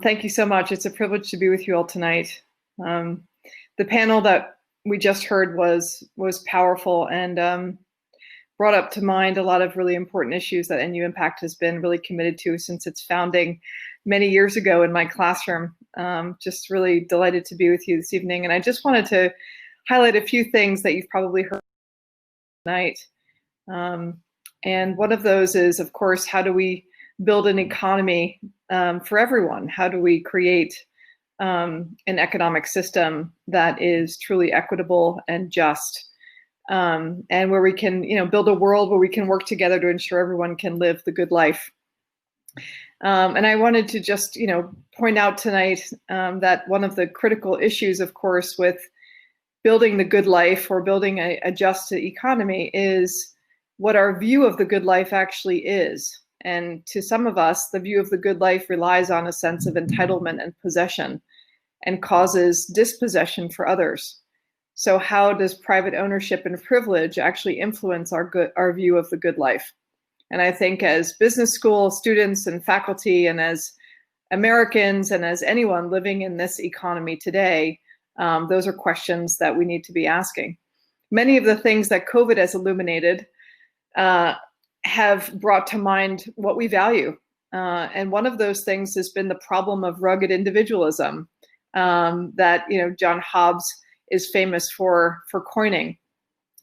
Thank you so much. It's a privilege to be with you all tonight. The panel that we just heard was powerful and brought up to mind a lot of really important issues that NU Impact has been really committed to since its founding many years ago in my classroom. Just really delighted to be with you this evening. And I just wanted to highlight a few things that you've probably heard tonight. And one of those is, of course, how do we build an economy for everyone? How do we create an economic system that is truly equitable and just, and where we can, build a world where we can work together to ensure everyone can live the good life. And I wanted to just, point out tonight that one of the critical issues, of course, with building the good life or building a just economy is what our view of the good life actually is. And to some of us, the view of the good life relies on a sense of entitlement and possession and causes dispossession for others. So how does private ownership and privilege actually influence our view of the good life? And I think as business school students and faculty and as Americans and as anyone living in this economy today, those are questions that we need to be asking. Many of the things that COVID has illuminated have brought to mind what we value. And one of those things has been the problem of rugged individualism that John Hobbes is famous for coining.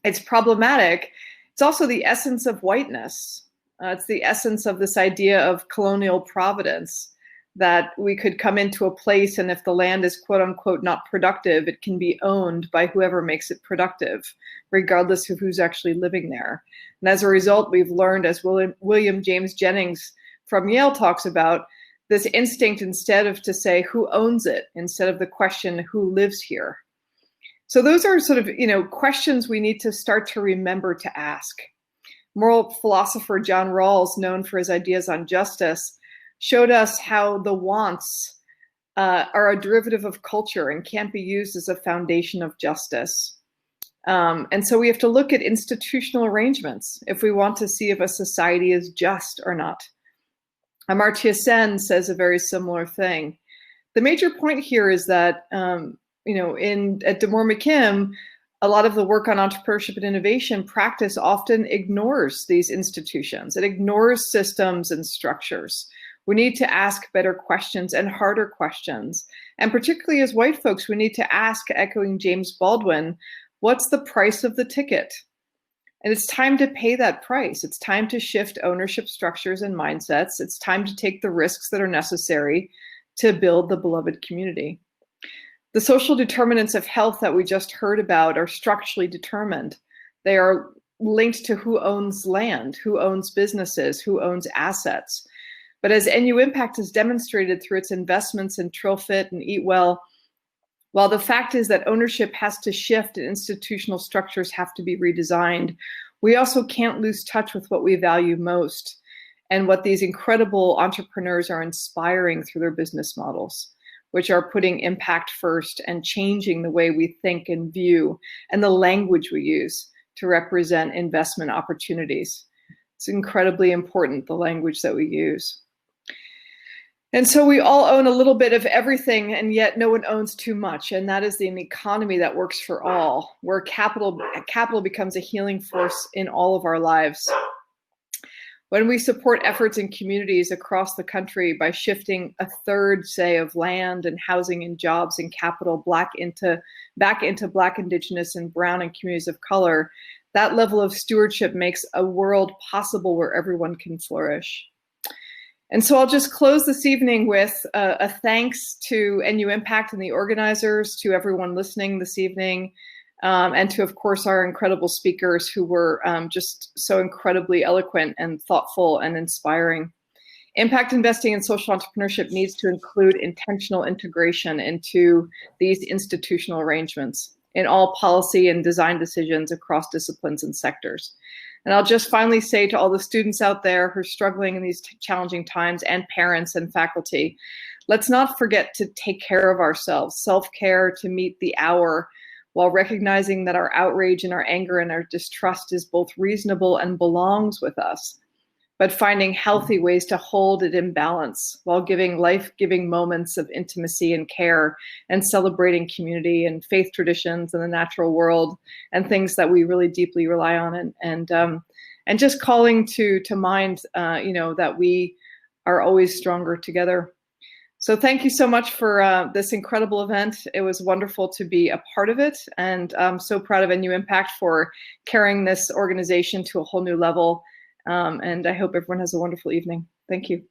It's problematic. It's also the essence of whiteness. It's the essence of this idea of colonial providence, that we could come into a place and if the land is quote unquote not productive, it can be owned by whoever makes it productive, regardless of who's actually living there. And as a result, we've learned, as William James Jennings from Yale talks about, this instinct instead of to say who owns it, instead of the question who lives here. So those are sort of, questions we need to start to remember to ask. Moral philosopher John Rawls, known for his ideas on justice, showed us how the wants are a derivative of culture and can't be used as a foundation of justice. And so we have to look at institutional arrangements if we want to see if a society is just or not. Amartya Sen says a very similar thing. The major point here is that, at DeMoore McKim, a lot of the work on entrepreneurship and innovation practice often ignores these institutions. It ignores systems and structures. We need to ask better questions and harder questions. And particularly as white folks, we need to ask, echoing James Baldwin, what's the price of the ticket? And it's time to pay that price. It's time to shift ownership structures and mindsets. It's time to take the risks that are necessary to build the beloved community. The social determinants of health that we just heard about are structurally determined. They are linked to who owns land, who owns businesses, who owns assets. But as NU Impact has demonstrated through its investments in TrillFit and Eat Well, while the fact is that ownership has to shift and institutional structures have to be redesigned, we also can't lose touch with what we value most and what these incredible entrepreneurs are inspiring through their business models, which are putting impact first and changing the way we think and view and the language we use to represent investment opportunities. It's incredibly important, the language that we use. And so we all own a little bit of everything, and yet no one owns too much. And that is an economy that works for all, where capital becomes a healing force in all of our lives. When we support efforts in communities across the country by shifting a third, say, of land and housing and jobs and capital back into Black, Indigenous, and Brown and communities of color, that level of stewardship makes a world possible where everyone can flourish. And so I'll just close this evening with a thanks to NU Impact and the organizers, to everyone listening this evening, and to, of course, our incredible speakers who were just so incredibly eloquent and thoughtful and inspiring. Impact investing in social entrepreneurship needs to include intentional integration into these institutional arrangements in all policy and design decisions across disciplines and sectors. And I'll just finally say to all the students out there who are struggling in these challenging times, and parents and faculty, let's not forget to take care of ourselves, self-care to meet the hour, while recognizing that our outrage and our anger and our distrust is both reasonable and belongs with us. but finding healthy ways to hold it in balance while giving life-giving moments of intimacy and care, and celebrating community and faith traditions and the natural world and things that we really deeply rely on, and just calling to mind, that we are always stronger together. So thank you so much for this incredible event. It was wonderful to be a part of it, and I'm so proud of NU Impact for carrying this organization to a whole new level. And I hope everyone has a wonderful evening. Thank you.